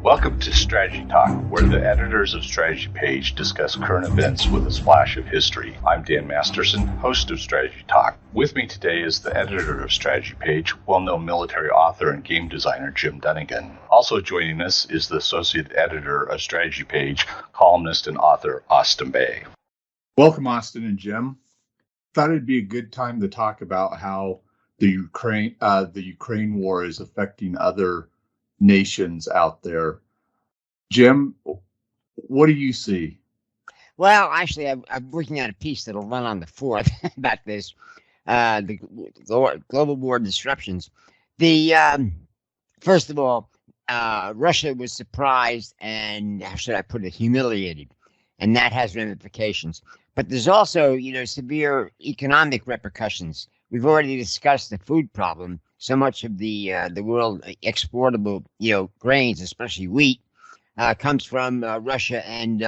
Welcome to Strategy Talk, where the editors of Strategy Page discuss current events with a splash of history. I'm Dan Masterson, host of Strategy Talk. With me today is the editor of Strategy Page, well-known military author and game designer Jim Dunnigan. Also joining us is the associate editor of Strategy Page, columnist and author Austin Bay. Welcome, Austin and Jim. Thought it'd be a good time to talk about how the Ukraine war is affecting other nations out there. Jim, what do you see? Well, actually, I'm working on a piece that'll run on the 4th about this, the global war disruptions. First of all, Russia was surprised and, how should I put it, humiliated, and that has ramifications. But there's also, severe economic repercussions. We've already discussed the food problem. So much of the world exportable, grains, especially wheat, comes from Russia and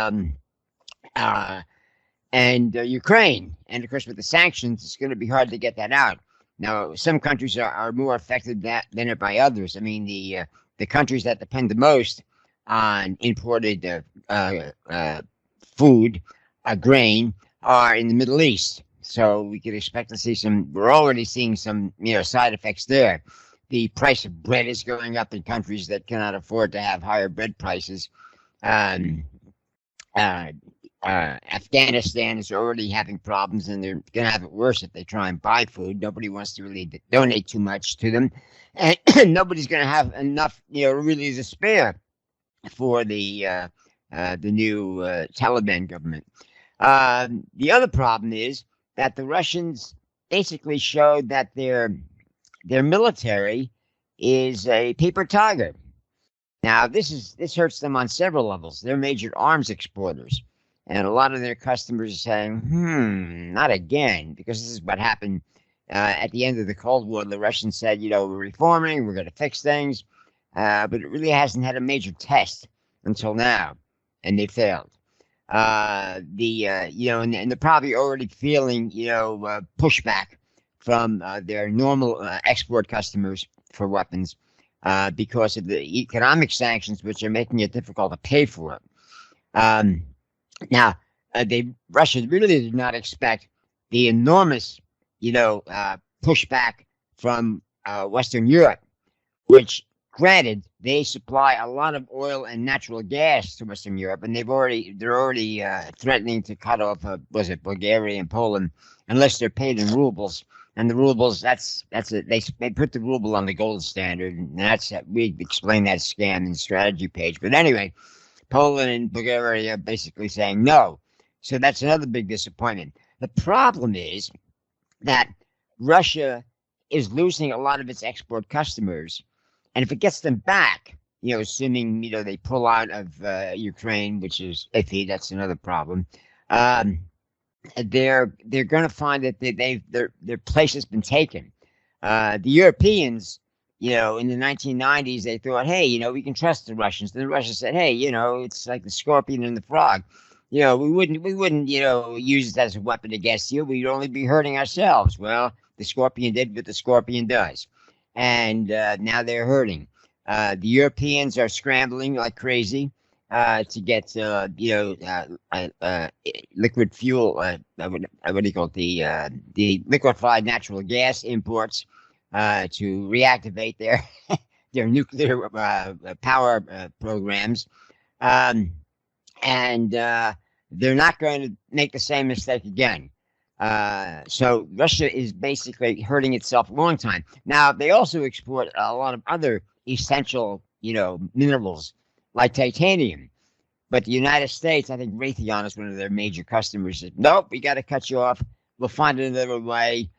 Ukraine. And of course, with the sanctions, it's going to be hard to get that out. Now, some countries are more affected than by others. I mean, the countries that depend the most on imported food, grain, are in the Middle East. So we could expect to see we're already seeing some, side effects there. The price of bread is going up in countries that cannot afford to have higher bread prices. Afghanistan is already having problems, and they're going to have it worse if they try and buy food. Nobody wants to really donate too much to them. And nobody's going to have enough, really to spare for the new Taliban government. The other problem is that the Russians basically showed that their military is a paper tiger. Now, this hurts them on several levels. They're major arms exporters, and a lot of their customers are saying, not again, because this is what happened at the end of the Cold War. The Russians said, we're reforming, we're going to fix things, but it really hasn't had a major test until now, and they failed. And they're probably already feeling, pushback from their normal export customers for weapons because of the economic sanctions, which are making it difficult to pay for it. Now, Russia really did not expect the enormous, pushback from Western Europe, which, granted, they supply a lot of oil and natural gas to Western Europe, and they're already threatening to cut off, Bulgaria and Poland, unless they're paid in rubles. And the rubles, that's it. They put the ruble on the gold standard, and we explain that scam in Strategy Page. But anyway, Poland and Bulgaria are basically saying no. So that's another big disappointment. The problem is that Russia is losing a lot of its export customers. And if it gets them back, assuming, they pull out of Ukraine, which is iffy, that's another problem, they're going to find that their place has been taken. The Europeans, in the 1990s, they thought, hey, we can trust the Russians. Then the Russians said, hey, it's like the scorpion and the frog. We wouldn't, use it as a weapon against you. We'd only be hurting ourselves. Well, the scorpion did what the scorpion does. And now they're hurting. The Europeans are scrambling like crazy to get, liquid fuel. What do you call it? The liquefied natural gas imports to reactivate their nuclear power programs, and they're not going to make the same mistake again. So Russia is basically hurting itself a long time. Now, they also export a lot of other essential, minerals like titanium. But the United States, I think Raytheon is one of their major customers, said, nope, we got to cut you off. We'll find another way.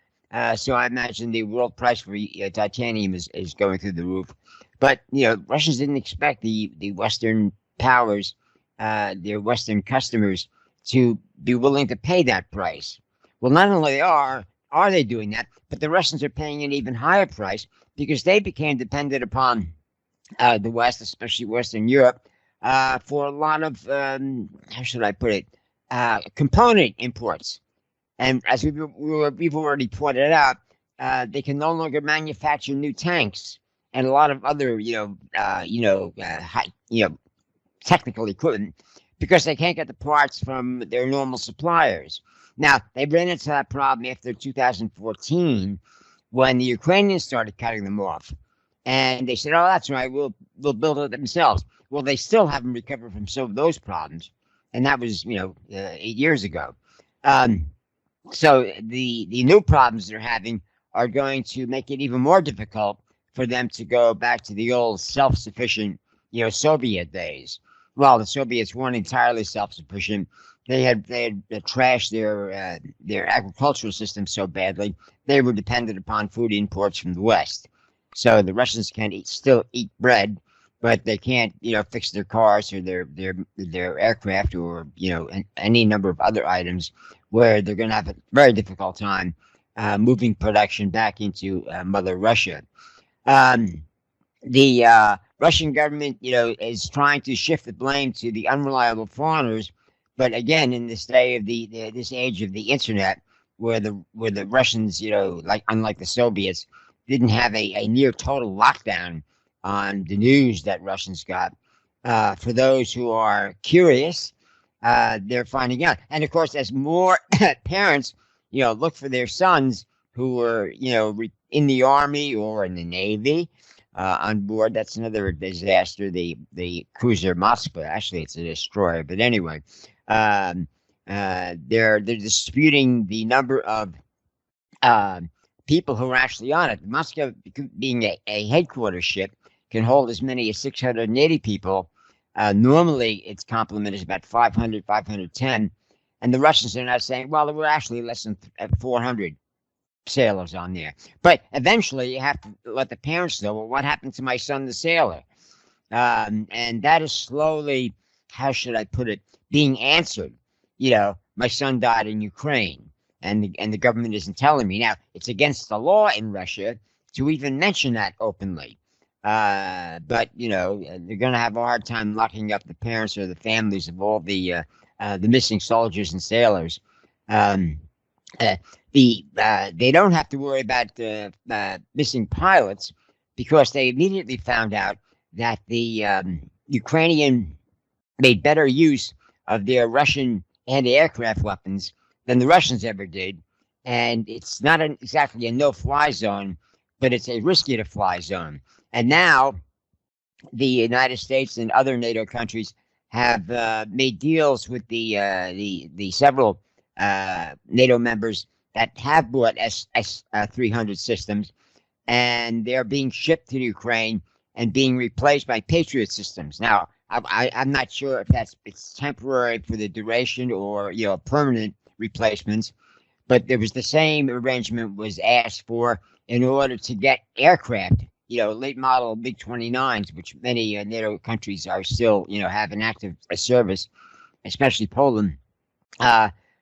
So I imagine the world price for titanium is going through the roof. But, Russians didn't expect the Western powers, their Western customers, to be willing to pay that price. Well, not only are they doing that, but the Russians are paying an even higher price because they became dependent upon the West, especially Western Europe, for a lot of, how should I put it, component imports. And as we've already pointed out, they can no longer manufacture new tanks and a lot of other, high, technical equipment because they can't get the parts from their normal suppliers. Now, they ran into that problem after 2014 when the Ukrainians started cutting them off. And they said, oh, that's right, we'll build it themselves. Well, they still haven't recovered from some of those problems. And that was, 8 years ago. So the new problems they're having are going to make it even more difficult for them to go back to the old self-sufficient, Soviet days. Well, the Soviets weren't entirely self-sufficient. They had trashed their agricultural system so badly they were dependent upon food imports from the West. So the Russians can still eat bread, but they can't fix their cars or their aircraft or any number of other items where they're going to have a very difficult time moving production back into Mother Russia. The Russian government, is trying to shift the blame to the unreliable foreigners. But again, in this day of this age of the internet, where the Russians, unlike the Soviets, didn't have a near total lockdown on the news that Russians got. For those who are curious, they're finding out. And of course, as more parents, look for their sons who were, in the Army or in the Navy, on board. That's another disaster. The cruiser Moskva. Actually, it's a destroyer. But anyway, they're disputing the number of people who are actually on it. Moskva, being a headquarters ship, can hold as many as 680 people. Normally, its complement is about 500, 510. And the Russians are now saying, well, there were actually less than 400 sailors on there. But eventually, you have to let the parents know, well, what happened to my son, the sailor? And that is slowly, how should I put it, being answered. My son died in Ukraine, and the government isn't telling me. Now, it's against the law in Russia to even mention that openly. But, they're going to have a hard time locking up the parents or the families of all the missing soldiers and sailors. They don't have to worry about missing pilots because they immediately found out that the Ukrainian made better use of their Russian anti-aircraft weapons than the Russians ever did. And it's not exactly a no-fly zone, but it's a risky-to-fly zone. And now the United States and other NATO countries have made deals with the several NATO members that have bought S-300 systems, and they're being shipped to Ukraine and being replaced by Patriot systems. Now, I'm not sure if it's temporary for the duration or permanent replacements, but there was the same arrangement was asked for in order to get aircraft, late model MiG-29s, which many NATO countries are still have an active service, especially Poland.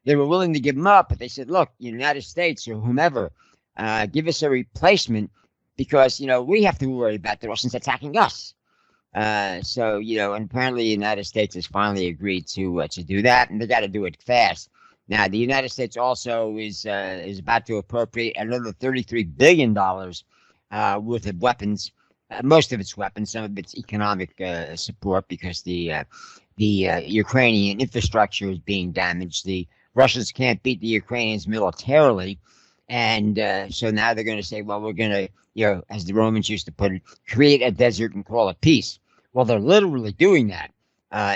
They were willing to give them up, but they said, look, United States or whomever, give us a replacement because, we have to worry about the Russians attacking us. And apparently the United States has finally agreed to do that, and they got to do it fast. Now, the United States also is about to appropriate another $33 billion worth of weapons, most of its weapons, some of its economic support because the Ukrainian infrastructure is being damaged. The Russians can't beat the Ukrainians militarily. And so now they're going to say, well, we're going to, as the Romans used to put it, create a desert and call it peace. Well, they're literally doing that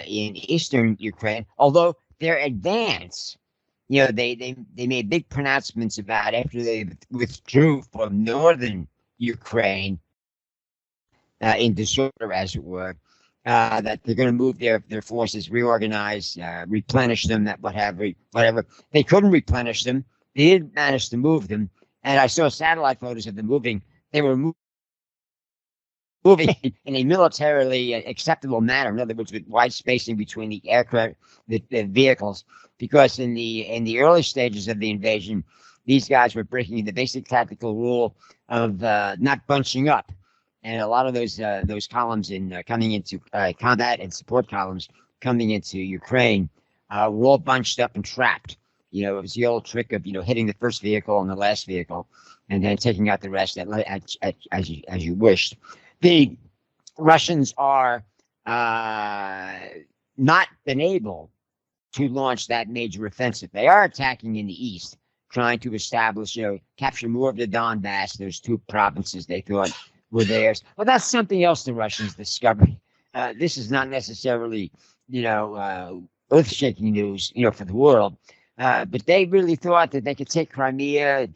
in eastern Ukraine, although their advance, they made big pronouncements about after they withdrew from northern Ukraine in disorder, as it were, that they're going to move their forces, reorganize, replenish them, that whatever. They couldn't replenish them. They didn't manage to move them. And I saw satellite photos of them moving. They were moving in a militarily acceptable manner. In other words, with wide spacing between the aircraft, the vehicles, because in the early stages of the invasion, these guys were breaking the basic tactical rule of not bunching up. And a lot of those columns coming into combat and support columns coming into Ukraine were all bunched up and trapped. It was the old trick of hitting the first vehicle and the last vehicle, and then taking out the rest as you wished. the Russians are not been able to launch that major offensive. They are attacking in the east, trying to establish, capture more of the Donbass, those two provinces they thought were theirs. Well, that's something else the Russians discovered. This is not necessarily, earth-shaking news, for the world. But they really thought that they could take Crimea,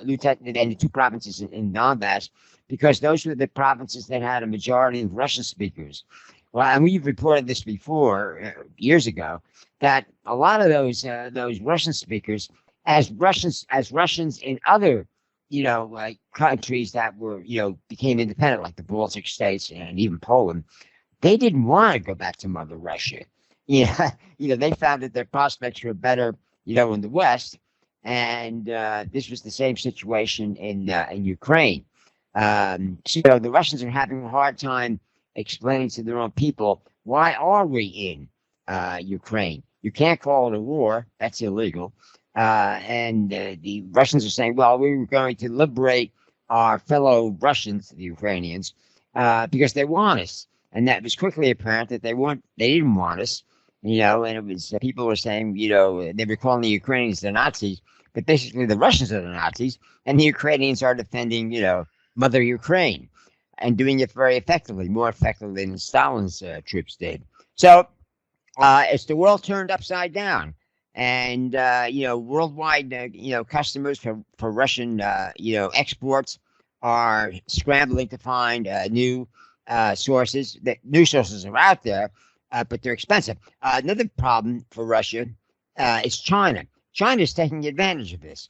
Lieutenant, and the two provinces in Donbass, because those were the provinces that had a majority of Russian speakers. Well, and we've reported this before, years ago, that a lot of those Russian speakers, as Russians in other, like countries that were, became independent, like the Baltic states and even Poland, they didn't want to go back to Mother Russia. They found that their prospects were better, in the West, and this was the same situation in Ukraine. So the Russians are having a hard time explaining to their own people, why are we in Ukraine? You can't call it a war. That's illegal. And the Russians are saying, well, we were going to liberate our fellow Russians, the Ukrainians, because they want us. And that was quickly apparent that they didn't want us, and it was, people were saying, they were calling the Ukrainians the Nazis, but basically the Russians are the Nazis, and the Ukrainians are defending, Mother Ukraine, and doing it very effectively, more effectively than Stalin's troops did. So it's the world turned upside down, and worldwide, customers for Russian, exports are scrambling to find new sources. New sources are out there, but they're expensive. Another problem for Russia is China. China is taking advantage of this.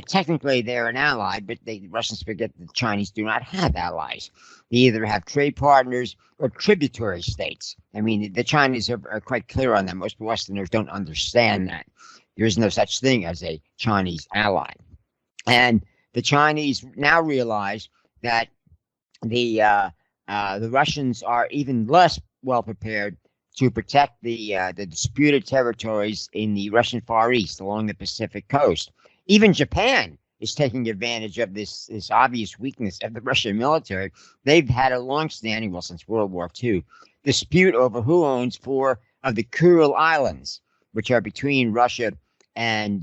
Technically, they're an ally, but the Russians forget that the Chinese do not have allies. They either have trade partners or tributary states. I mean, the Chinese are quite clear on that. Most Westerners don't understand that. There is no such thing as a Chinese ally. And the Chinese now realize that the Russians are even less well prepared to protect the disputed territories in the Russian Far East along the Pacific coast. Even Japan is taking advantage of this obvious weakness of the Russian military. They've had a long-standing, well, since World War II, dispute over who owns 4 of the Kuril Islands, which are between Russia and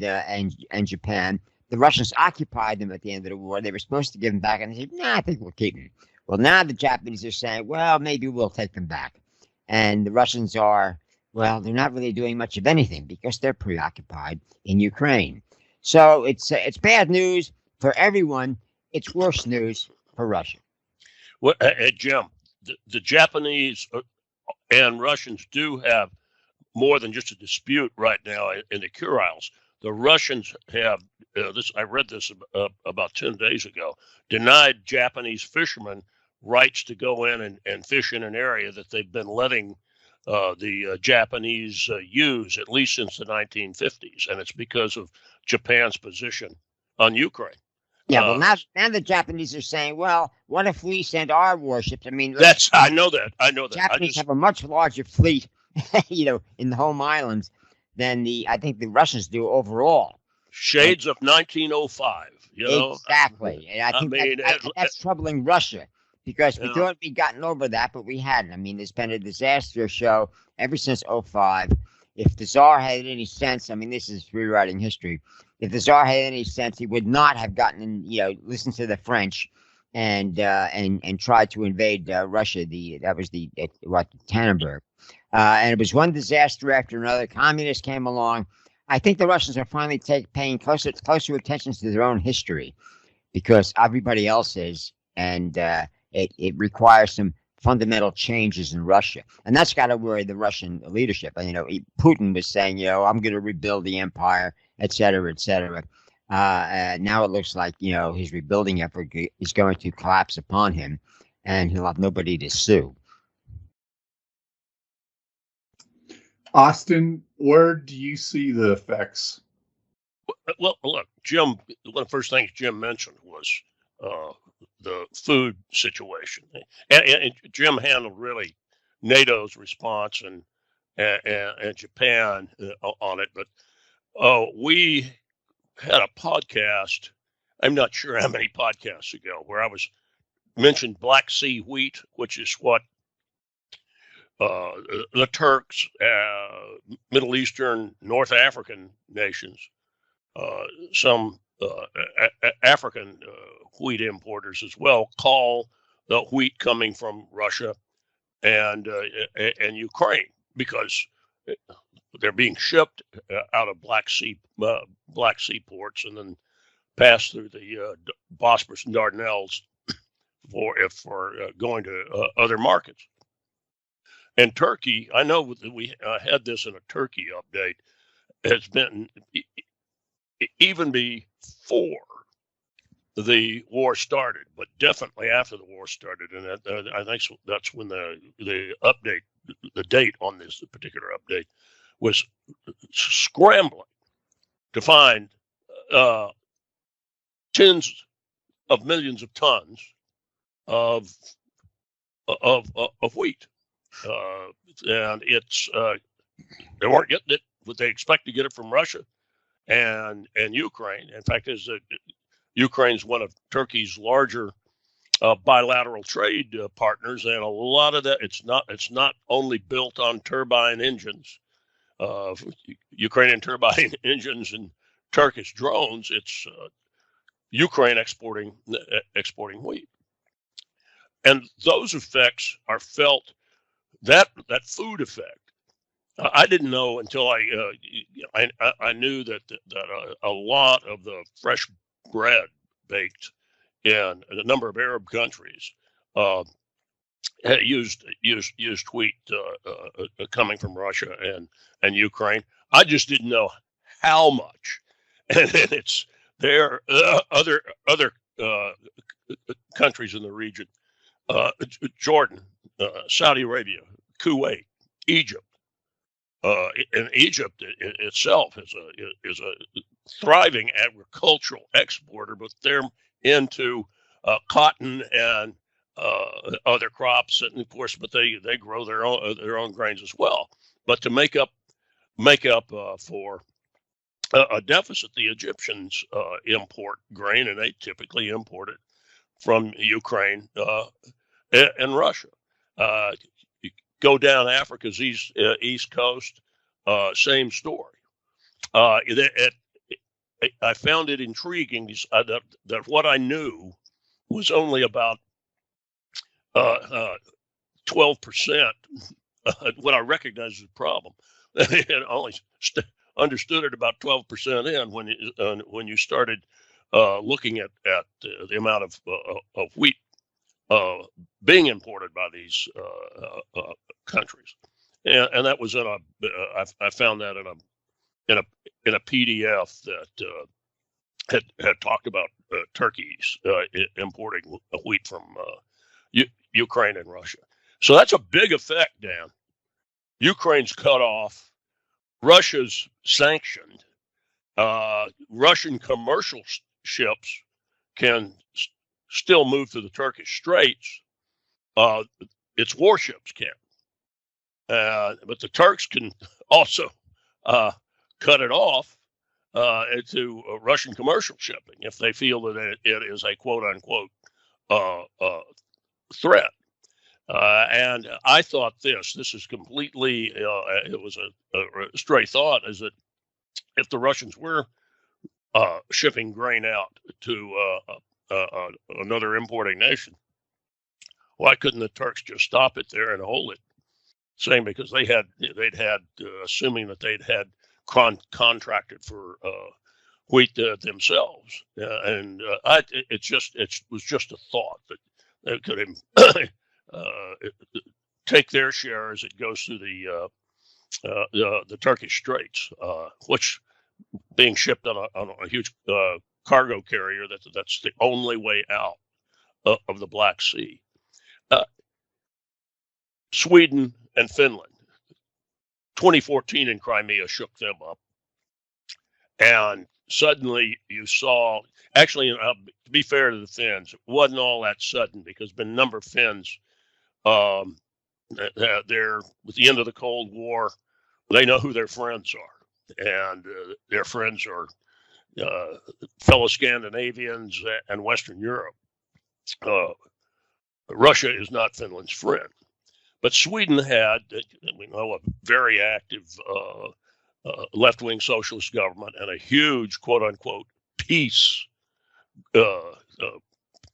Japan. The Russians occupied them at the end of the war. They were supposed to give them back, and they said, "Nah, I think we'll keep them." Well, now the Japanese are saying, "Well, maybe we'll take them back," and the Russians are, well, they're not really doing much of anything because they're preoccupied in Ukraine. So it's bad news for everyone. It's worse news for Russia. Well, Jim, the Japanese and Russians do have more than just a dispute right now in the Kurils. The Russians have this. I read this about 10 days ago. Denied Japanese fishermen rights to go in and fish in an area that they've been letting the Japanese use at least since the 1950s, and it's because of Japan's position on Ukraine. Yeah, well, now the Japanese are saying, well, what if we send our warships? I mean, I know that. Japanese have a much larger fleet, in the home islands than I think the Russians do overall. Shades of 1905, Exactly. And I think that's troubling Russia, because we thought we'd gotten over that, but we hadn't. I mean, there's been a disaster show ever since 2005. If the Tsar had any sense, I mean, this is rewriting history. If the Tsar had any sense, he would not have gotten, listened to the French and tried to invade Russia. That was Tannenberg. And it was one disaster after another. Communists came along. I think the Russians are finally paying closer attention to their own history, because everybody else is, and it requires some fundamental changes in Russia, and that's got to worry the Russian leadership. And Putin was saying, I'm going to rebuild the empire, et cetera, et cetera. Now it looks like his rebuilding effort is going to collapse upon him, and he'll have nobody to sue. Austin, where do you see the effects? Well, look, Jim, one of the first things Jim mentioned was the food situation. And Jim handled really NATO's response and Japan on it. But we had a podcast, I'm not sure how many podcasts ago, where I was mentioned Black Sea wheat, which is what the Turks, Middle Eastern, North African nations, some African wheat importers as well, call the wheat coming from Russia and Ukraine, because they're being shipped out of Black Sea ports and then pass through the Bosporus and Dardanelles for going to other markets. And Turkey, I know that we had this in a Turkey update, has been even before the war started, but definitely after the war started, and I think that's when the update, the date on this particular update, was scrambling to find tens of millions of tons of wheat, and it's they weren't getting it, but they expect to get it from Russia and Ukraine. In fact, Ukraine's one of Turkey's larger bilateral trade partners, and a lot of that it's not only built on turbine engines, Ukrainian turbine engines and Turkish drones. It's Ukraine exporting wheat, and those effects are felt. That food effect, I didn't know until I knew that a lot of the fresh bread baked in a number of Arab countries used wheat coming from Russia and Ukraine. I just didn't know how much, and it's there. Other countries in the region, Jordan, Saudi Arabia, Kuwait, Egypt. And Egypt itself is a thriving agricultural exporter, but they're into cotton and other crops, and of course, but they grow their own grains as well. But to make up for a deficit, the Egyptians import grain, and they typically import it from Ukraine and Russia. You go down Africa's east coast, same story. I found it intriguing that what I knew was only about 12%. What I recognized as a problem, and only understood it about 12% in when you started looking at the amount of wheat being imported by these countries, and that was I found that in a PDF that had talked about Turkey's importing wheat from Ukraine and Russia. So that's a big effect, Dan. Ukraine's cut off, Russia's sanctioned, Russian commercial ships can still move through the Turkish Straits. Its warships can, but the Turks can also cut it off to Russian commercial shipping if they feel that it is a quote unquote threat. And I thought this is completely, it was a stray thought, is that if the Russians were shipping grain out to another importing nation, why couldn't the Turks just stop it there and hold it? Saying because they'd had assuming that they'd had contracted for wheat themselves, and it was just a thought that they could take their share as it goes through the Turkish Straits, which being shipped on a huge cargo carrier, that's the only way out of the Black Sea. Sweden and Finland, 2014 in Crimea shook them up, and suddenly you saw. Actually, to be fair to the Finns, it wasn't all that sudden because been a number of Finns. They're with the end of the Cold War, they know who their friends are, and their friends are fellow Scandinavians and Western Europe. Russia is not Finland's friend. But Sweden had, we know, a very active left-wing socialist government and a huge, quote-unquote, peace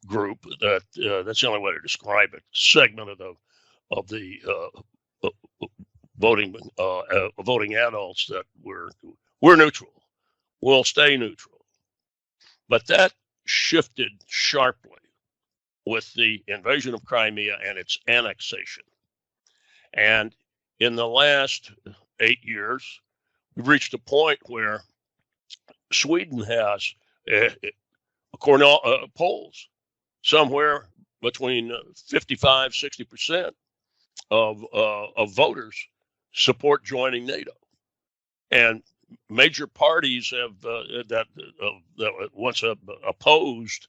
group. That's the only way to describe it. Segment of the voting adults that we're neutral. We'll stay neutral. But that shifted sharply with the invasion of Crimea and its annexation. And in the last 8 years, we've reached a point where Sweden has, according to polls, somewhere between 55, 60% of voters support joining NATO. And major parties have that once opposed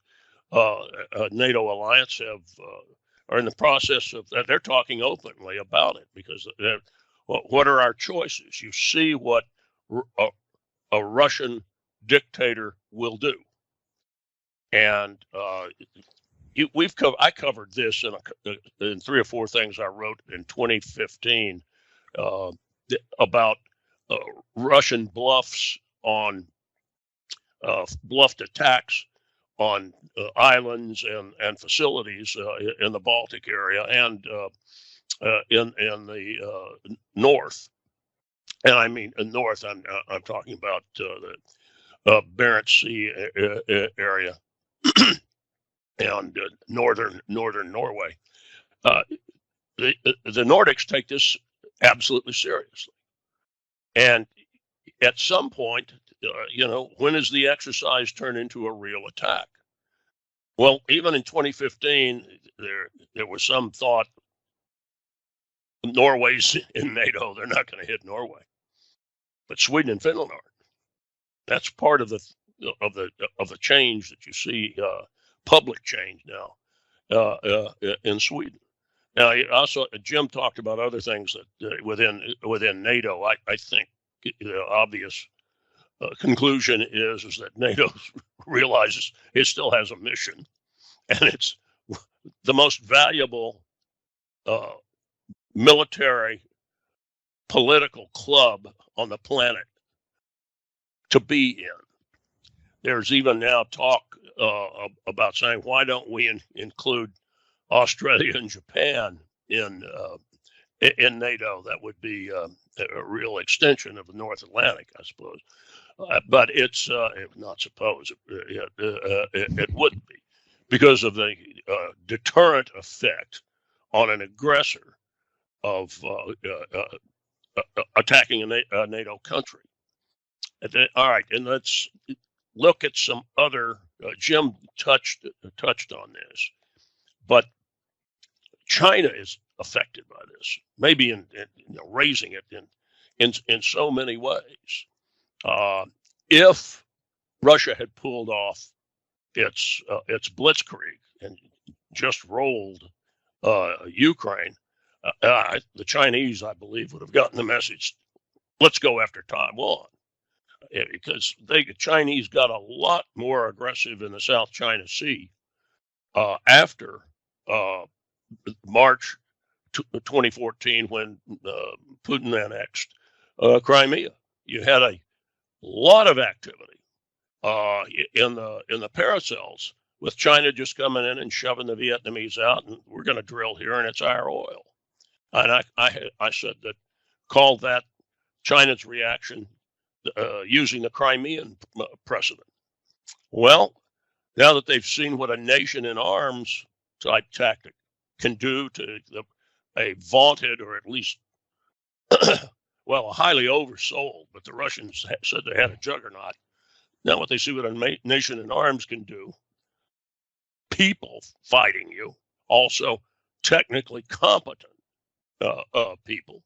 a NATO alliance are in the process of that. They're talking openly about it because what are our choices? You see what a Russian dictator will do, and I covered this in 3 or 4 things I wrote in 2015 about Russian bluffed attacks on islands and facilities in the Baltic area and in the north. And I mean north. I'm talking about the Barents Sea area and northern Norway. The Nordics take this absolutely seriously, and at some point, when does the exercise turn into a real attack? Well, even in 2015, there was some thought Norway's in NATO; they're not going to hit Norway, but Sweden and Finland aren't. That's part of the change that you see, public change now in Sweden. Now, also Jim talked about other things that within NATO. I think the obvious conclusion is that NATO realizes it still has a mission, and it's the most valuable military political club on the planet to be in. There's even now talk about saying, why don't we include Australia and Japan in NATO? That would be a real extension of the North Atlantic, I suppose. But it's not suppose it wouldn't be, because of the deterrent effect on an aggressor of attacking a NATO country. All right, and let's look at some other. Jim touched on this, but China is affected by this, maybe in raising it in so many ways. If Russia had pulled off its blitzkrieg and just rolled Ukraine, the Chinese, I believe, would have gotten the message: let's go after Taiwan, because the Chinese got a lot more aggressive in the South China Sea after March 2014, when Putin annexed Crimea. You had a lot of activity in the Paracels, with China just coming in and shoving the Vietnamese out, and we're going to drill here, and it's our oil. And I said that, called that China's reaction using the Crimean precedent. Well, now that they've seen what a nation in arms type tactic can do to a vaunted, or at least, well, a highly oversold, but the Russians said they had a juggernaut. Now what they see what a nation in arms can do, people fighting you, also technically competent people,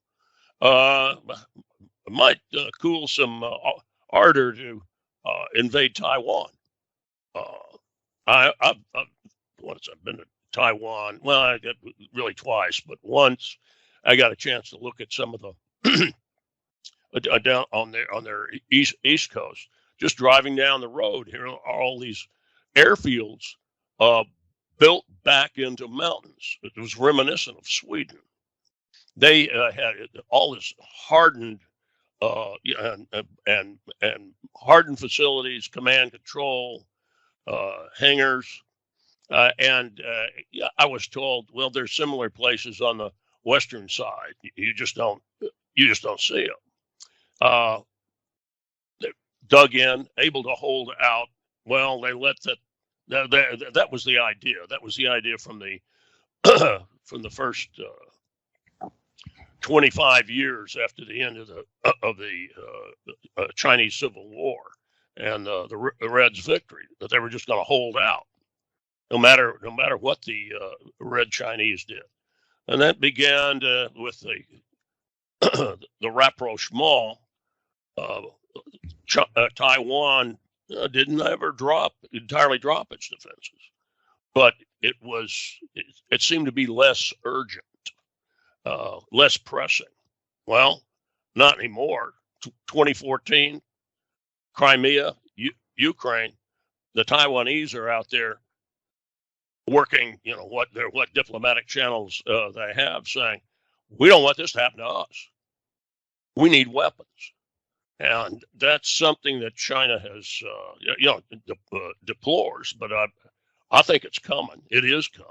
might cool some ardor to invade Taiwan. I've been to Taiwan. Well, I got really twice, but once I got a chance to look at some of the down on their east coast. Just driving down the road, here are all these airfields built back into mountains. It was reminiscent of Sweden. They had all this hardened and hardened facilities, command control, hangars, and I was told, well, there's similar places on the western side. You just don't see them. They dug in, able to hold out. Well, they let that was the idea. That was the idea from the from the first 25 years after the end of the Chinese Civil War and the Reds' victory, that they were just going to hold out, no matter what the Red Chinese did. And that began with the rapprochement. Taiwan didn't ever entirely drop its defenses, but it seemed to be less urgent, less pressing. Well, not anymore. 2014, Crimea, Ukraine, the Taiwanese are out there working, what diplomatic channels they have, saying, we don't want this to happen to us. We need weapons. And that's something that China has, deplores, but I think it's coming. It is coming.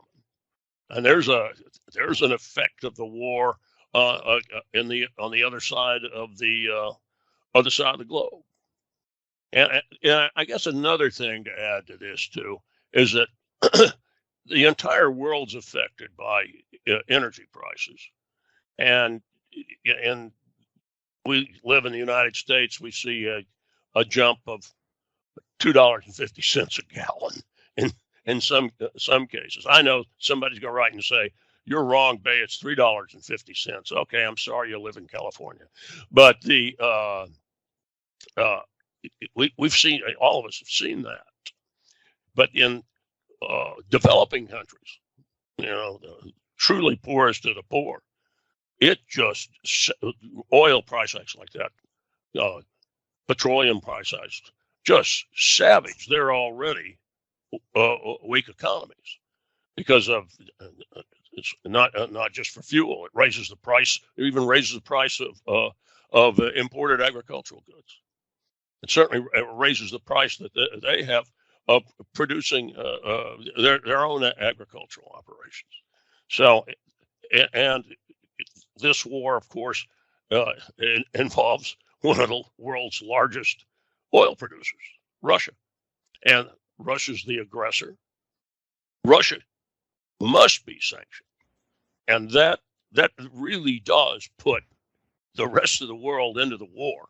And there's an effect of the war on the other side of the globe. And I guess another thing to add to this too is that the entire world's affected by energy prices, and we live in the United States. We see a jump of $2.50 a gallon in some cases. I know somebody's going to write and say, you're wrong, Bay, it's $3.50. Okay, I'm sorry you live in California. But we've seen, all of us have seen that. But in developing countries, the truly poorest of the poor, it just, oil price hikes like that, petroleum price hikes, just savage. They're already weak economies because of it's not just for fuel. It raises the price. It even raises the price of imported agricultural goods. It certainly raises the price that they have of producing their own agricultural operations. So, and this war, of course, involves one of the world's largest oil producers, Russia, and Russia's the aggressor. Russia must be sanctioned, and that really does put the rest of the world into the war.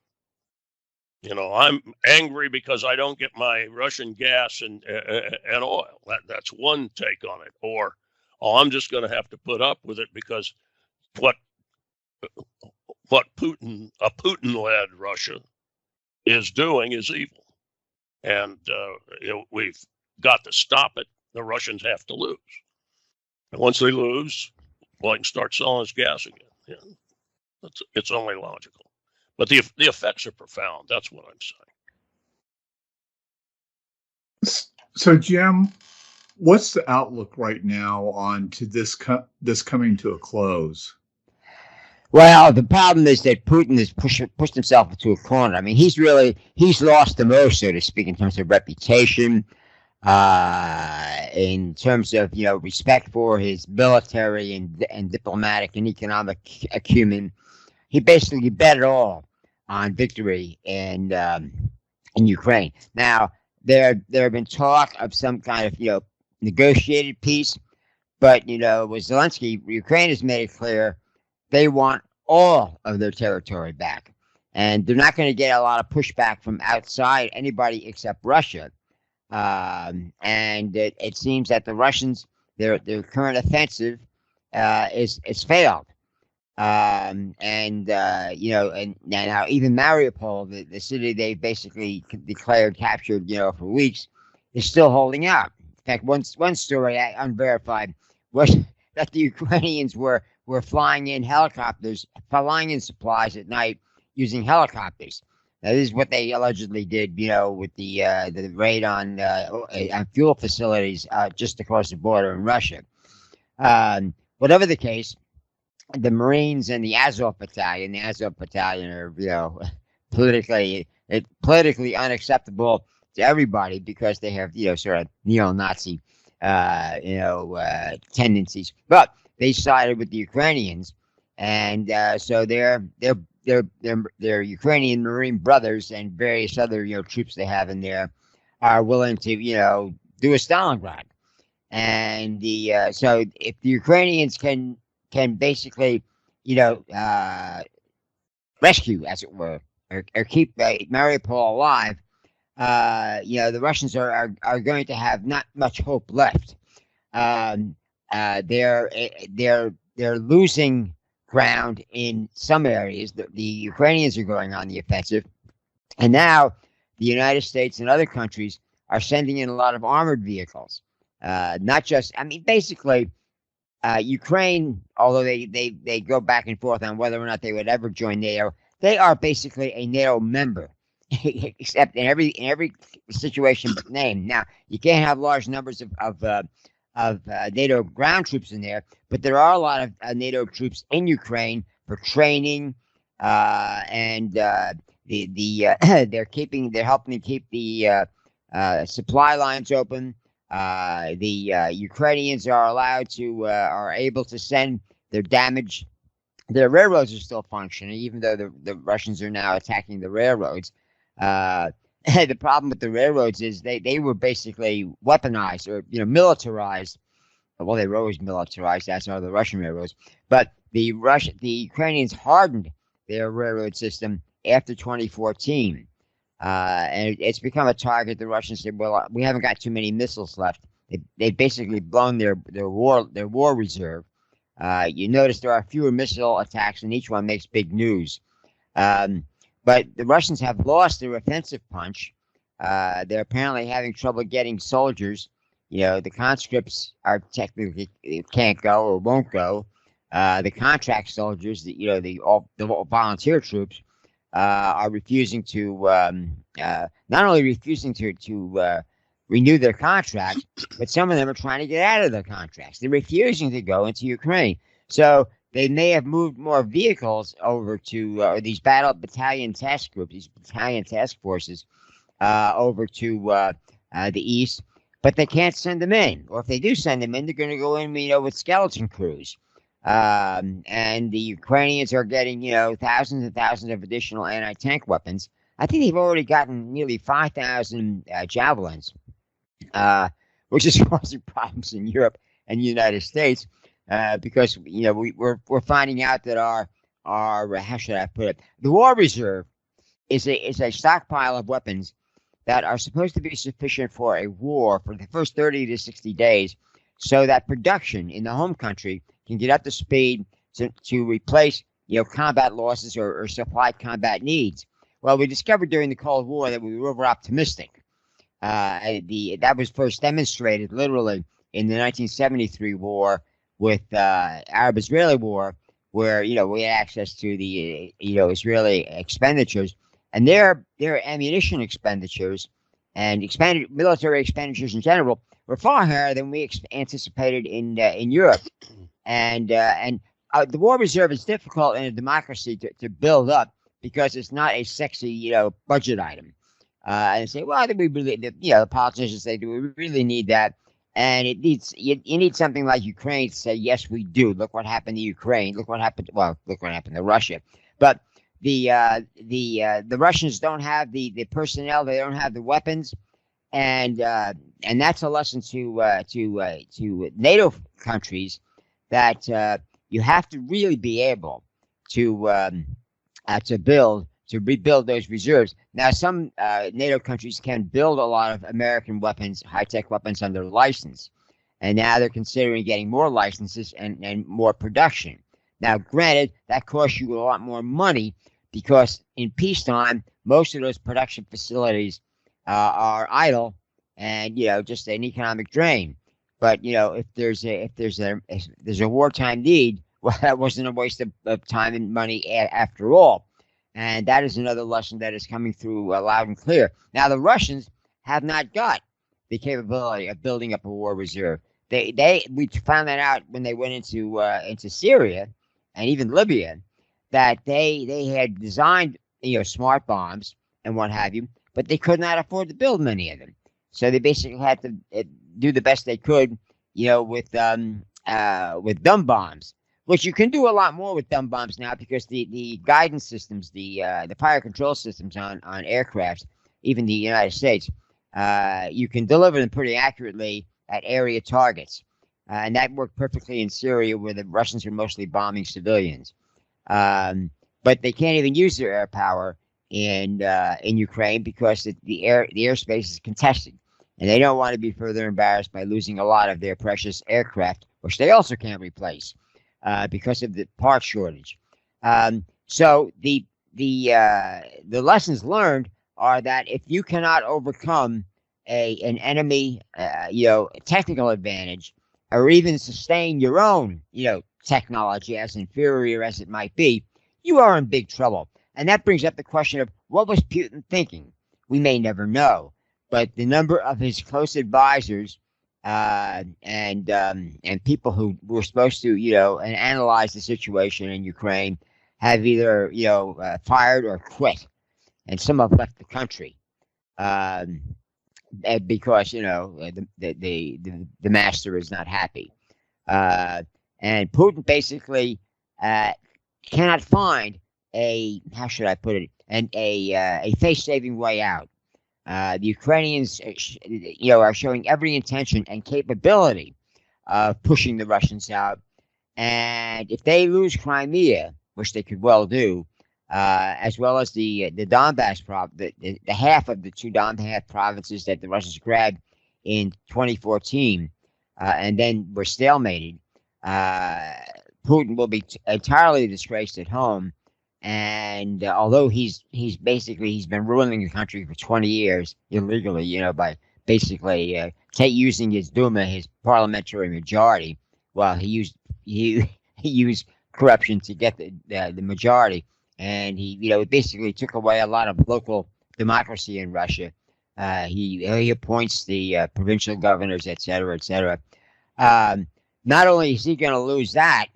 I'm angry because I don't get my Russian gas and oil. That's one take on it. Or, I'm just going to have to put up with it because what a Putin-led Russia is doing is evil, and we've got to stop it. The Russians have to lose, and once they lose, well, they can start selling us gas again. It's only logical. But the effects are profound. That's what I'm saying. So, Jim, what's the outlook right now on to this coming to a close? Well, the problem is that Putin has pushed himself into a corner. I mean, he's lost the most, so to speak, in terms of reputation, in terms of respect for his military and diplomatic and economic acumen. He basically bet it all on victory in Ukraine. Now, there have been talk of some kind of negotiated peace, but with Zelensky, Ukraine has made it clear they want all of their territory back, and they're not going to get a lot of pushback from outside anybody except Russia. And it seems that the Russians, their current offensive is failed. And now even Mariupol, the city they basically declared captured, for weeks, is still holding out. In fact, one story, unverified, was that the Ukrainians were flying in helicopters, flying in supplies at night using helicopters. Now, this is what they allegedly did, with the raid on fuel facilities just across the border in Russia. Whatever the case, the Marines and the Azov Battalion are, politically unacceptable to everybody because they have, sort of neo-Nazi, tendencies. But they sided with the Ukrainians, and so their Ukrainian Marine brothers and various other, troops they have in there are willing to, do a Stalingrad. And so if the Ukrainians can basically, rescue, as it were, or keep Mariupol alive, the Russians are going to have not much hope left. They're losing ground in some areas. The Ukrainians are going on the offensive, and now the United States and other countries are sending in a lot of armored vehicles. Not just, basically, Ukraine, although they go back and forth on whether or not they would ever join NATO, they are basically a NATO member, except in every situation but name. Now, you can't have large numbers of NATO ground troops in there, but there are a lot of NATO troops in Ukraine for training, and they're helping to keep the supply lines open. The Ukrainians are able to send their damage. Their railroads are still functioning, even though the Russians are now attacking the railroads. The problem with the railroads is they were basically weaponized or militarized. Well, they were always militarized, as are the Russian railroads. But the Ukrainians hardened their railroad system after 2014. And it's become a target. The Russians said, "Well, we haven't got too many missiles left." They've basically blown their war reserve. You notice there are fewer missile attacks, and each one makes big news. But the Russians have lost their offensive punch. They're apparently having trouble getting soldiers. The conscripts are technically can't go or won't go. The contract soldiers, the volunteer troops, are refusing to not only refusing to renew their contracts, but some of them are trying to get out of their contracts. They're refusing to go into Ukraine. So they may have moved more vehicles over to these battle battalion task groups, these battalion task forces, over to the east, but they can't send them in. Or if they do send them in, they're going to go in, with skeleton crews. And the Ukrainians are getting, thousands and thousands of additional anti-tank weapons. I think they've already gotten nearly 5,000 javelins, which is causing problems in Europe and the United States, because we're finding out that our how should I put it? The war reserve is a stockpile of weapons that are supposed to be sufficient for a war for the first 30 to 60 days, so that production in the home country can get up to speed to replace combat losses or supply combat needs. Well, we discovered during the Cold War that we were over optimistic. That was first demonstrated literally in the 1973 war with Arab-Israeli war, where we had access to the Israeli expenditures, and their ammunition expenditures and military expenditures in general were far higher than we anticipated in Europe. And the war reserve is difficult in a democracy to build up because it's not a sexy, budget item. And say, well, we really, the politicians say, do we really need that? And it needs you need something like Ukraine to say, yes, we do. Look what happened to Ukraine. Look what happened to Russia. But the Russians don't have the personnel. They don't have the weapons, and that's a lesson to NATO countries that you have to really be able to rebuild those reserves. Now, some NATO countries can build a lot of American weapons, high-tech weapons, under license, and now they're considering getting more licenses and more production. Now, granted, that costs you a lot more money because in peacetime, most of those production facilities are idle and just an economic drain. But if there's a wartime need, well, that wasn't a waste of time and money after all. And that is another lesson that is coming through loud and clear. Now, the Russians have not got the capability of building up a war reserve. We found that out when they went into Syria and even Libya, that they had designed smart bombs and what have you, but they could not afford to build many of them. So they basically had to do the best they could, with dumb bombs, which you can do a lot more with dumb bombs now because the guidance systems, the fire control systems on aircrafts, even the United States, you can deliver them pretty accurately at area targets. And that worked perfectly in Syria, where the Russians are mostly bombing civilians. But they can't even use their air power in Ukraine because the airspace is contested. And they don't want to be further embarrassed by losing a lot of their precious aircraft, which they also can't replace because of the part shortage. So the lessons learned are that if you cannot overcome an enemy, technical advantage, or even sustain your own, technology, as inferior as it might be, you are in big trouble. And that brings up the question of what was Putin thinking? We may never know, but the number of his close advisors and people who were supposed to, and analyze the situation in Ukraine have either, fired or quit, and some have left the country. Because the master is not happy, and Putin basically cannot find a face-saving way out. The Ukrainians, are showing every intention and capability of pushing the Russians out, and if they lose Crimea, which they could well do, as well as the Donbass the half of the two Donbass provinces that the Russians grabbed in 2014, and then were stalemated, Putin will be entirely disgraced at home. And although he's been ruling the country for 20 years illegally, by basically using his Duma, his parliamentary majority, well, he used corruption to get the majority. And he basically took away a lot of local democracy in Russia. He appoints the provincial governors, et cetera, et cetera. Not only is he going to lose that,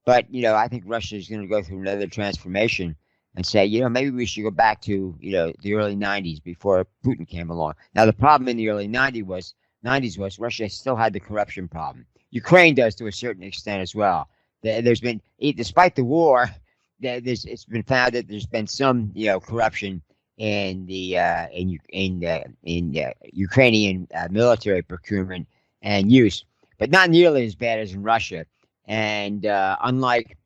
but, I think Russia is going to go through another transformation and say, maybe we should go back to, the early 90s before Putin came along. Now, the problem in the early 90s was Russia still had the corruption problem. Ukraine does to a certain extent as well. There's been, despite the war, it's been found that there's been some, corruption in the Ukrainian military procurement and use, but not nearly as bad as in Russia. And unlike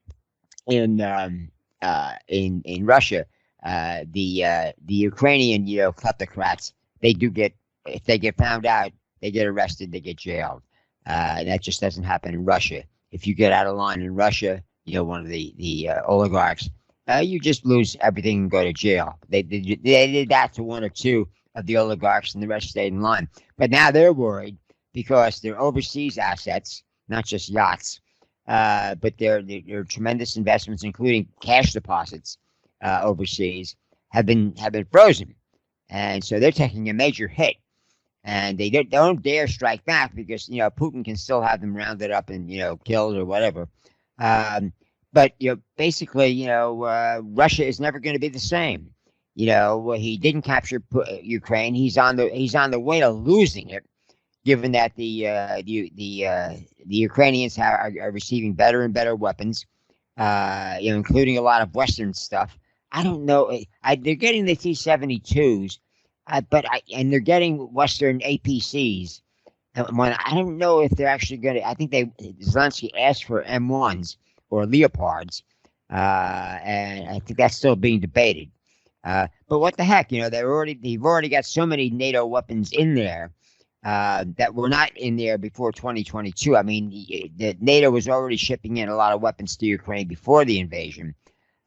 in Russia, the Ukrainian kleptocrats, if they get found out, they get arrested, they get jailed. That just doesn't happen in Russia. If you get out of line in Russia, one of the oligarchs, you just lose everything and go to jail. They did that to one or two of the oligarchs, and the rest stayed in line. But now they're worried because their overseas assets, not just yachts, but their tremendous investments, including cash deposits overseas, have been frozen, and so they're taking a major hit. And they don't dare strike back because Putin can still have them rounded up and killed or whatever. But basically, Russia is never going to be the same. He didn't capture Ukraine. He's on the way to losing it, given that the Ukrainians are receiving better and better weapons, including a lot of Western stuff. I don't know. They're getting the T-72s, and they're getting Western APCs. I don't know if they're actually going to. I think Zelensky asked for M1s or Leopards, and I think that's still being debated. But what the heck? They've already got so many NATO weapons in there that were not in there before 2022. I mean, the NATO was already shipping in a lot of weapons to Ukraine before the invasion,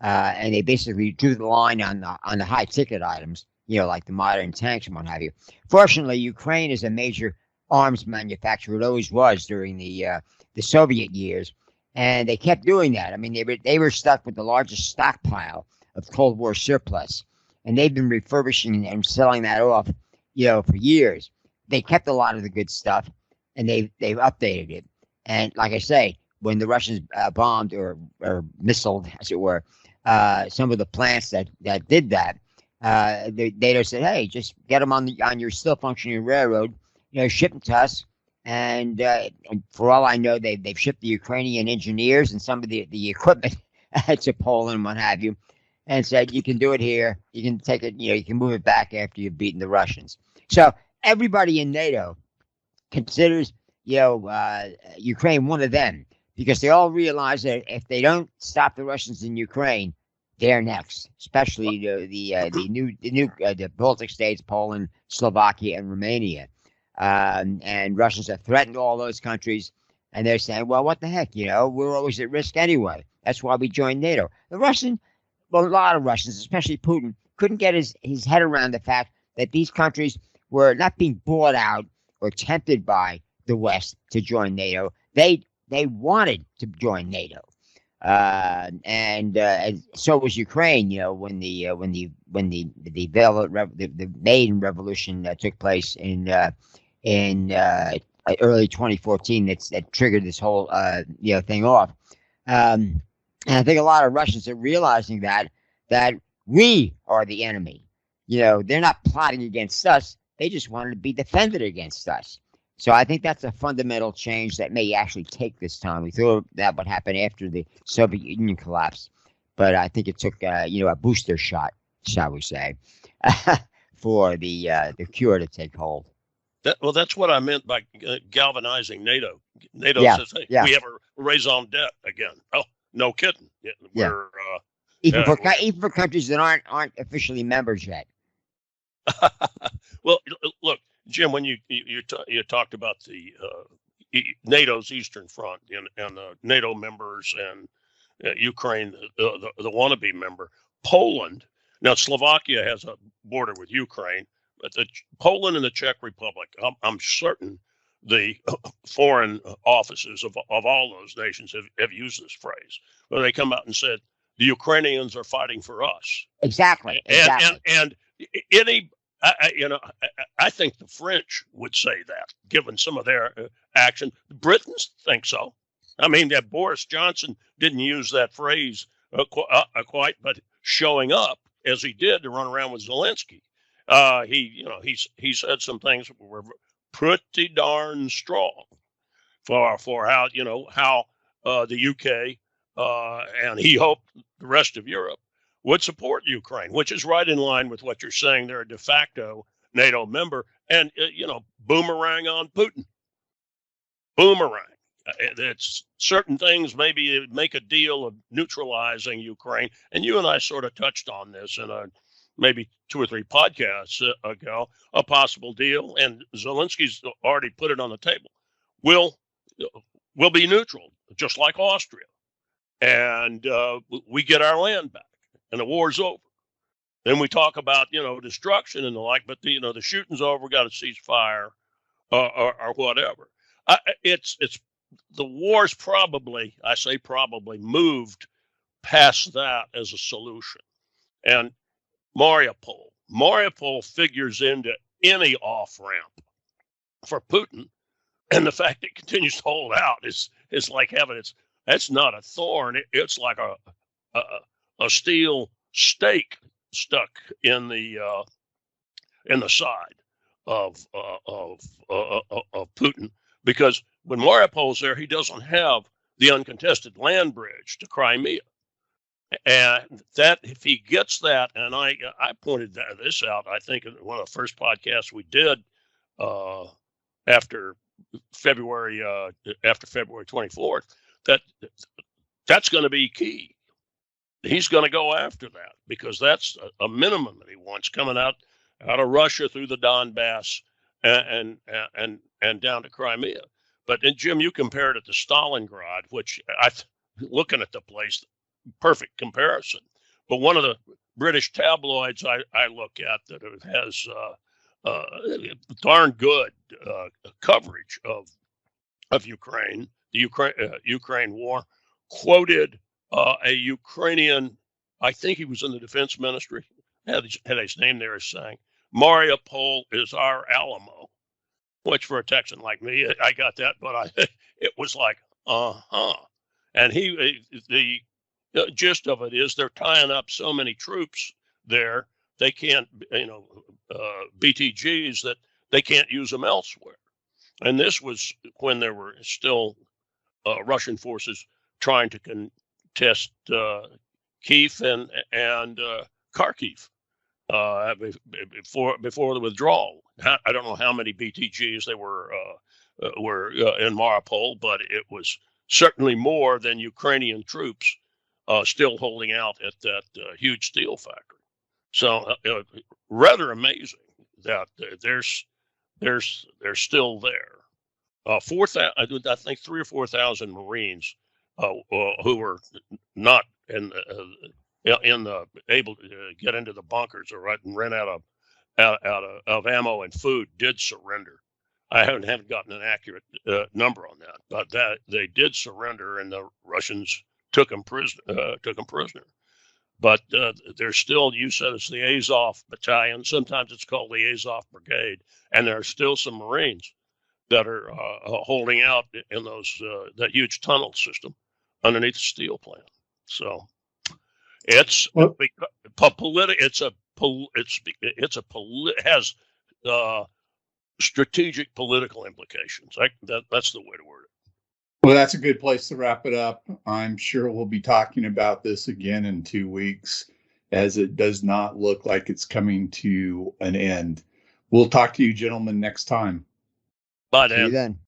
and they basically drew the line on the high ticket items, like the modern tanks and what have you. Fortunately, Ukraine is a major arms manufacturer. It always was during the Soviet years, and they kept doing that. I mean, they were stuck with the largest stockpile of Cold War surplus, and they've been refurbishing and selling that off, for years. They kept a lot of the good stuff, and they've updated it. And like I say, when the Russians bombed or missiled, as it were, some of the plants that did that, NATO said, "Hey, just get them on your still functioning railroad, ship them to us." And for all I know, they've shipped the Ukrainian engineers and some of the equipment to Poland and what have you, and said, "You can do it here. You can take it. You can move it back after you've beaten the Russians." So everybody in NATO considers Ukraine one of them, because they all realize that if they don't stop the Russians in Ukraine, they're next. Especially the Baltic states, Poland, Slovakia, and Romania. And Russians have threatened all those countries, and they're saying, "Well, what the heck? We're always at risk anyway. That's why we joined NATO." A lot of Russians, especially Putin, couldn't get his head around the fact that these countries were not being bought out or tempted by the West to join NATO. They wanted to join NATO, and so was Ukraine. When the Maidan Revolution took place in early 2014, that triggered this whole thing off. And I think a lot of Russians are realizing that we are the enemy. They're not plotting against us. They just wanted to be defended against us. So I think that's a fundamental change that may actually take this time. We thought that would happen after the Soviet Union collapse, but I think it took a booster shot, shall we say, for the cure to take hold. That's what I meant by galvanizing NATO. NATO says, "Hey, we have a raison d'etre again." Oh, no kidding. We're even for countries that aren't officially members yet. Well, look, Jim, when you talked about the NATO's Eastern Front and the NATO members and Ukraine, the wannabe member, Poland. Now, Slovakia has a border with Ukraine, but Poland and the Czech Republic, I'm certain the foreign offices of all those nations have used this phrase, where they come out and said, "The Ukrainians are fighting for us." Exactly. And any, I think the French would say that, given some of their action. The Britons think so. I mean, that Boris Johnson didn't use that phrase quite, but showing up as he did to run around with Zelensky, he said some things that were pretty darn strong for how the UK and he hoped the rest of Europe would support Ukraine, which is right in line with what you're saying. They're a de facto NATO member, and boomerang on Putin. Boomerang. It's certain things. Maybe make a deal of neutralizing Ukraine, and you and I sort of touched on this in maybe 2 or 3 podcasts ago. A possible deal, and Zelensky's already put it on the table. We'll be neutral, just like Austria, and we get our land back, and the war's over. Then we talk about destruction and the like, but the shooting's over. We got to cease fire or whatever. It's the war's probably, I say probably, moved past that as a solution. And Mariupol figures into any off ramp for Putin, and the fact it continues to hold out is like having that's not a thorn. It's like a steel stake stuck in the side of Putin, because when Mariupol's there, he doesn't have the uncontested land bridge to Crimea, and that if he gets that, and I pointed this out, I think in one of the first podcasts we did after February 24th, that's going to be key. He's going to go after that, because that's a minimum that he wants, coming out of Russia through the Donbass and down to Crimea. But then, Jim, you compared it to Stalingrad, which looking at the place, perfect comparison. But one of the British tabloids I look at that has darn good coverage of Ukraine, the Ukraine war, quoted a Ukrainian I think he was in the defense ministry, had his name there as saying, Mariupol is our Alamo, which for a Texan like me, I got that, but it was like, and the gist of it is they're tying up so many troops there, they can't, BTGs, that they can't use them elsewhere. And this was when there were still Russian forces trying to contest Kiev and Kharkiv before the withdrawal. I don't know how many BTGs they were in Mariupol, but it was certainly more than Ukrainian troops still holding out at that huge steel factory. So rather amazing that they're still there. 4,000, I think 3,000 or 4,000 Marines who were not able to get into the bunkers or ran out of ammo and food did surrender. I haven't gotten an accurate number on that, but that they did surrender, and the Russians took them prisoner. But there's still, you said it's the Azov Battalion. Sometimes it's called the Azov Brigade, and there are still some Marines that are holding out in that huge tunnel system underneath the steel plant. So it's has strategic political implications. That's the way to word it. Well, that's a good place to wrap it up. I'm sure we'll be talking about this again in 2 weeks, as it does not look like it's coming to an end. We'll talk to you gentlemen next time. Bye, See you Dan. then.